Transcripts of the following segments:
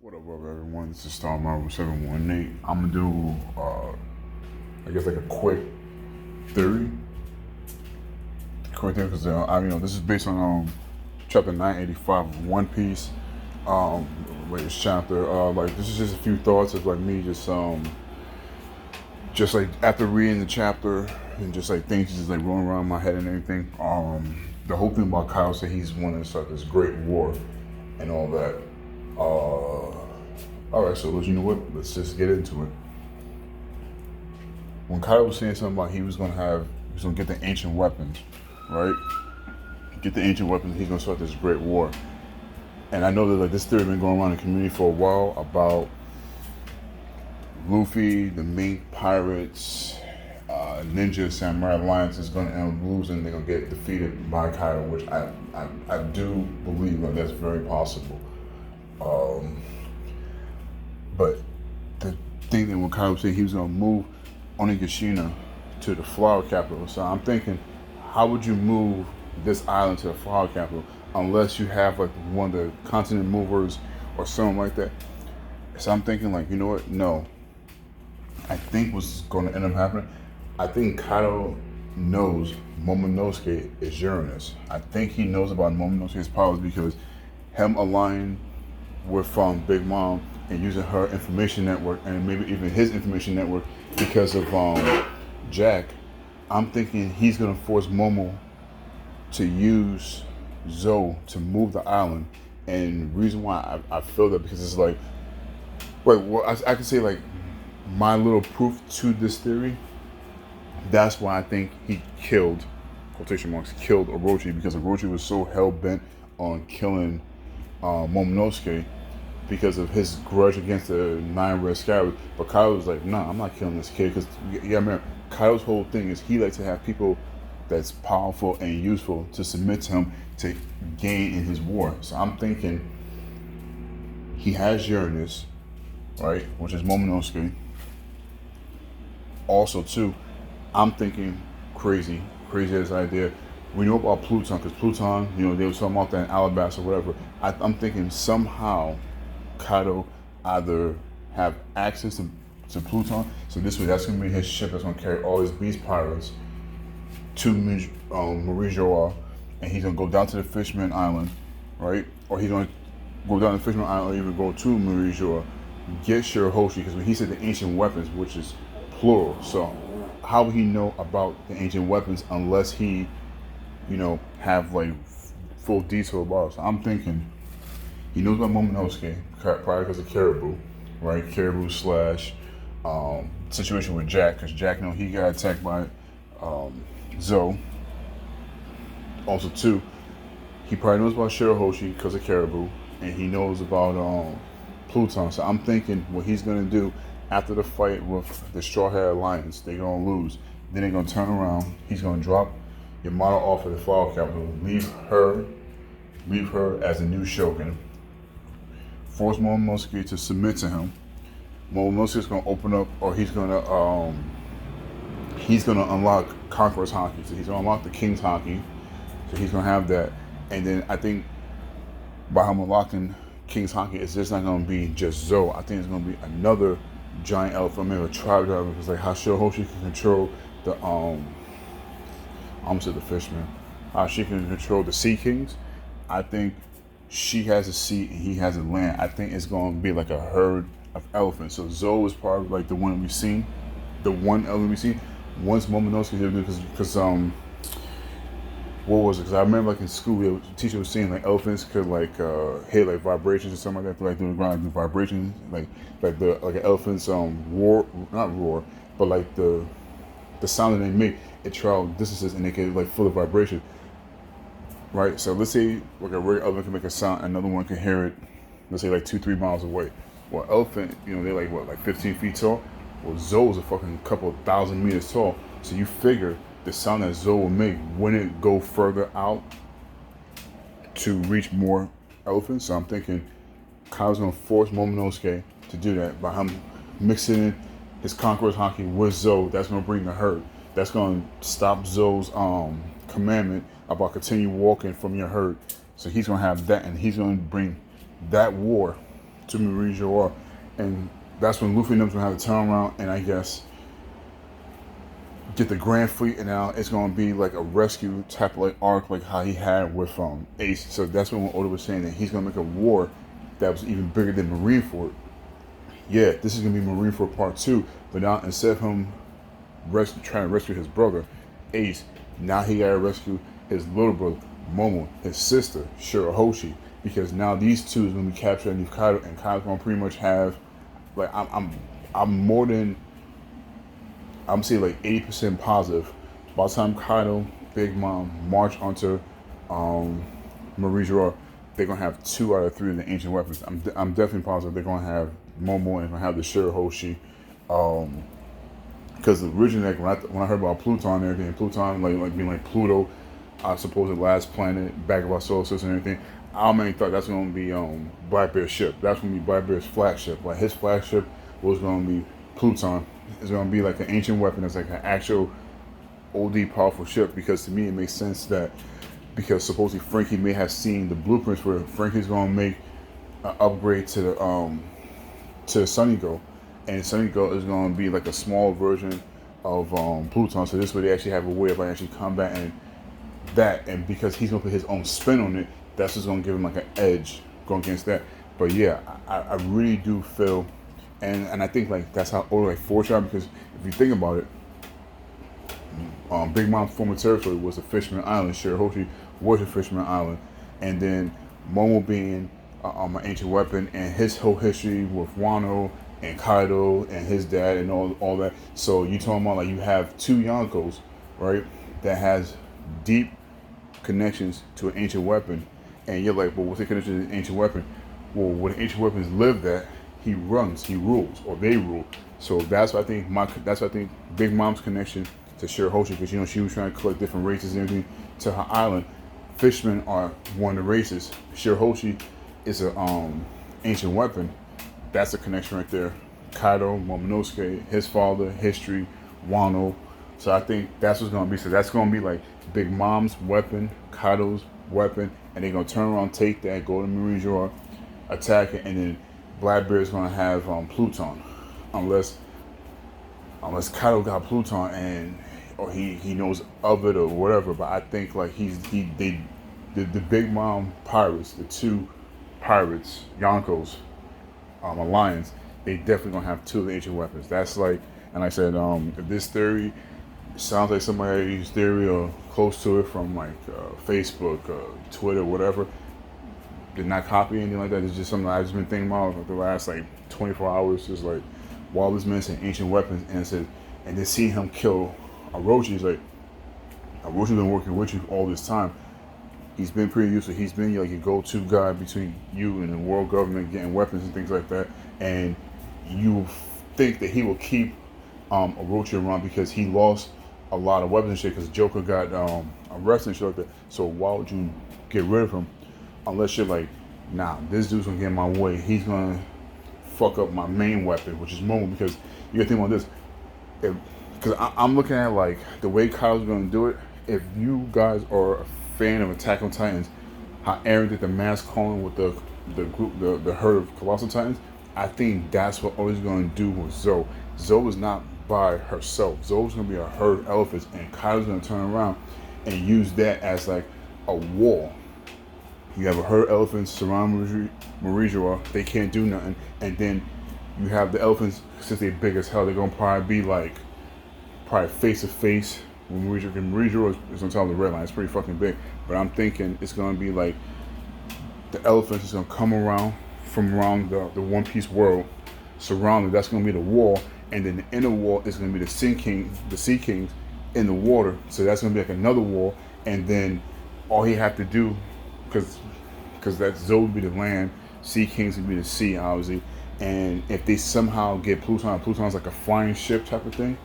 What up, everyone? This is Star Marvel 718. I'm gonna do, I guess, like a quick theory. Because this is based on chapter 985 of One Piece. Latest chapter. This is just a few thoughts of like me, just like after reading the chapter and just like things just like rolling around my head and everything. The whole thing about Kyle said he's wanting to start this great war and all that. All right, so you know what? Let's just get into it. When Kyle was saying something about he was gonna get the ancient weapons, right? Get the ancient weapons. He's gonna start this great war. And I know that like this theory has been going around in the community for a while about Luffy, the mink pirates, ninja samurai alliance is gonna end up losing. They're gonna get defeated by Kaido, which I do believe that that's very possible. But the thing that when Kaido said he was gonna move Onigashima to the flower capital, so I'm thinking, how would you move this island to the flower capital unless you have like one of the continent movers or something like that? So I'm thinking like, you know what? No. I think what's going to end up happening, I think Kaido knows Momonosuke is Uranus. I think he knows about Momonosuke's powers because him aligning with Big Mom and using her information network and maybe even his information network because of Jack, I'm thinking he's going to force Momo to use Zoe to move the island. And the reason why I feel that because it's like, I can say like my little proof to this theory, that's why I think he killed, quotation marks, killed Orochi, because Orochi was so hell-bent on killing Momonosuke because of his grudge against the 9 Red Skywards. But Kaido was like, nah, I'm not killing this kid. Because, yeah, man, Kaido's whole thing is he likes to have people that's powerful and useful to submit to him to gain in his war. So I'm thinking he has Uranus, right, which is Momonosuke. Also, too, I'm thinking crazy as idea. We know about Pluton, because Pluton, they were talking about that in Alabasta or whatever. I'm thinking somehow Kaido either have access to Pluton, so this way that's going to be his ship that's going to carry all his beast pirates to Marijoa, and he's going to go down to the Fishman Island, right? Or he's going to go down to the Fishman Island or even go to Marijoa, get Shirahoshi, because when he said the ancient weapons, which is plural, so how would he know about the ancient weapons unless he, have like full detail about it? So I'm thinking he knows about Momonosuke probably because of Caribou, right? Caribou slash situation with Jack, because Jack he got attacked by Zoe. Also, too, he probably knows about Shirahoshi because of Caribou, and he knows about Pluton. So I'm thinking what he's gonna do after the fight with the Straw Hat Alliance, they're gonna lose. Then they're gonna turn around. He's gonna drop Yamato off at the flower capital, leave her as a new shogun. Force Momonosuke to submit to him. Momonosuke's gonna open up, or he's gonna unlock Conqueror's Haki. So he's gonna unlock the King's Haki. So he's gonna have that, and then I think by him unlocking King's Haki, it's just not gonna be just Zoe. I think it's gonna be another giant elephant, maybe a tribe driver, because like how Shirahoshi can control the I almost said the Fishman. How she can control the Sea Kings. I think she has a sea and he has a land. I think it's going to be like a herd of elephants. So Zoe is probably like the one we've seen, the one elephant we've seen. Once Momonosuke here, because what was it? Because I remember like in school, the teacher was saying like elephants could like hit like vibrations or something like that, like doing ground vibrations, like an elephant's roar, not roar, but like the sound that they make, it travel distances and they get like full of vibration, right? So let's say like a regular elephant can make a sound, another one can hear it, let's say like 2-3 miles away. Well, elephant, they're like 15 feet tall. Well, Zoe's a fucking couple of 1,000 meters tall. So you figure the sound that Zoe will make wouldn't it go further out to reach more elephants. So I'm thinking Kyle's gonna force Momonosuke to do that by him mixing in his Conqueror's Haki with Zoe. That's gonna bring the herd. That's gonna stop Zoe's commandment about continue walking from your herd. So he's gonna have that, and he's gonna bring that war to Marie Joa, and that's when Luffy and them's gonna have to turn around and I guess get the Grand Fleet, and now it's gonna be like a rescue type of like arc, like how he had with Ace. So that's when Oda was saying that he's gonna make a war that was even bigger than Marineford. Yeah, this is gonna be Marineford Part 2, but now instead of him trying to rescue his brother, Ace, now he gotta rescue his little brother, Momo, his sister, Shirahoshi, because now these two is gonna be captured underneath Kaido, and Kaido's gonna pretty much have, like, I'm more than, I'm saying like 80% positive. By the time Kaido, Big Mom march onto Marie Joa, they're gonna have 2 out of 3 of the ancient weapons. I'm definitely positive they're gonna have Momo and gonna have the Shirahoshi. Because originally, like, when I heard about Pluton and everything, Pluton like being like Pluto, supposed last planet, back of our solar system and everything, I mainly thought that's gonna be Blackbeard's ship. That's gonna be Blackbeard's flagship. Like his flagship was gonna be Pluton. It's gonna be like an ancient weapon. It's like an actual OD powerful ship. Because to me, it makes sense that because supposedly Frankie may have seen the blueprints where Frankie's gonna make an upgrade to the Sunny Go, and Sunny Go is gonna be like a small version of Pluton. So this way they actually have a way of like actually combating that, and because he's gonna put his own spin on it, that's just gonna give him like an edge going against that. But yeah, I really do feel, and I think like that's how Oda like foreshadowed, because if you think about it, Big Mom's former territory was a Fisherman Island. Shirahoshi was a Fisherman Island, and then Momo being an ancient weapon, and his whole history with Wano and Kaido and his dad and all that. So you talking about like you have 2 Yonkos, right, that has deep connections to an ancient weapon, and you're like, well, what's the connection to an ancient weapon? Well, when ancient weapons live that, he runs, he rules, or they rule. So that's what I think. Big Mom's connection to Shirahoshi, because she was trying to collect different races and everything to her island. Fishmen are one of the races. Shirahoshi is a ancient weapon. That's a connection right there. Kaido, Momonosuke, his father, history, Wano. So I think that's what's gonna be. So that's gonna be like Big Mom's weapon, Kaido's weapon, and they're gonna turn around, take that, go to Marie Joa, attack it, and then Blackbeard's gonna have Pluton, unless Kaido got Pluton and or he knows of it or whatever. But I think like the Big Mom pirates, the 2 pirates, Yonkos, alliance, they definitely gonna have 2 of the ancient weapons. That's like, and I said, if this theory sounds like somebody's theory or close to it from like Facebook, Twitter, whatever, did not copy anything like that. It's just something I've just been thinking about like the last like 24 hours. Just like, while this man saying ancient weapons, and it said, and then seeing him kill Orochi, he's like, Orochi's been working with you all this time. He's been pretty useful. He's been like your go-to guy between you and the world government getting weapons and things like that. And you think that he will keep Orochi around because he lost a lot of weapons and shit because Joker got arrested and shit like that. So why would you get rid of him? Unless you're like, nah, this dude's gonna get in my way. He's gonna fuck up my main weapon, which is Momo. Because you gotta think about this. Because I'm looking at like the way Kyle's gonna do it. If you guys are a fan of Attack on Titans, how Eren did the mass calling with the group, the herd of Colossal Titans, I think that's what Oda's gonna do with Zoe. Zoe is not by herself. Zoe's gonna be a herd of elephants, and Kyle's gonna turn around and use that as like a wall. You have a herd of elephants surround Marie Joa, they can't do nothing, and then you have the elephants, since they're big as hell, they're gonna probably be face to face. When Marie Joa is on top of the red line, it's pretty fucking big. But I'm thinking it's gonna be like the elephants is gonna come around from around the One Piece world, surrounded. That's gonna be the wall, and then the inner wall is gonna be the Sea Kings in the water. So that's gonna be like another wall, and then all he have to do, because that Zoe would be the land, Sea Kings would be the sea, obviously. And if they somehow get Pluton's like a flying ship type of thing,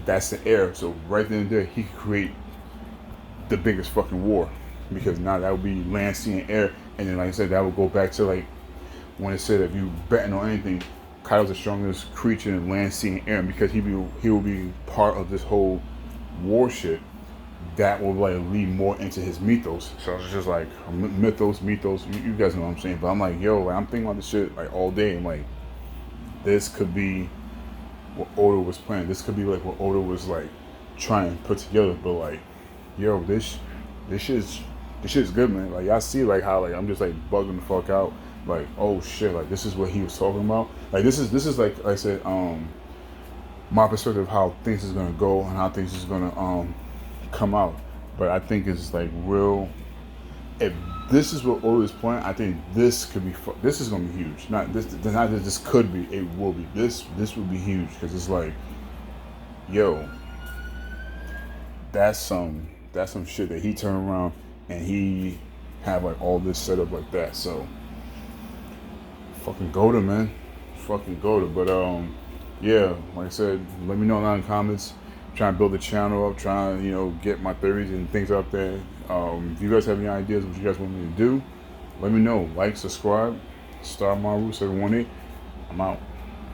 that's the air. So right then and there, he could create the biggest fucking war, because now that would be land, sea, and air. And then, like I said, that would go back to like when it said if you betting on anything, Kaido's the strongest creature in land, sea, and air, because he will be part of this whole war shit. that will like lead more into his mythos. So it's just like mythos. You guys know what I'm saying. But I'm like, yo, like, I'm thinking about this shit like all day. I'm like, this could be what Oda was planning. This could be like what Oda was like trying to put together. But like, yo, this shit's good, man. Like, y'all see like how like I'm just like bugging the fuck out. Like, oh shit, like this is what he was talking about. Like this is like I said, my perspective of how things is gonna go and how things is gonna come out. But I think it's like real. If this is what Oda is playing, I think this could be. This is gonna be huge. Not this. Not that this could be. It will be. This will be huge because it's like, yo, that's some shit that he turned around and he had like all this set up like that. So fucking Goda, man, fucking Goda. But yeah, like I said, let me know in the comments. Trying to build the channel up, trying to get my theories and things out there. If you guys have any ideas what you guys want me to do, let me know. Like, subscribe, Star Maru 718. I'm out.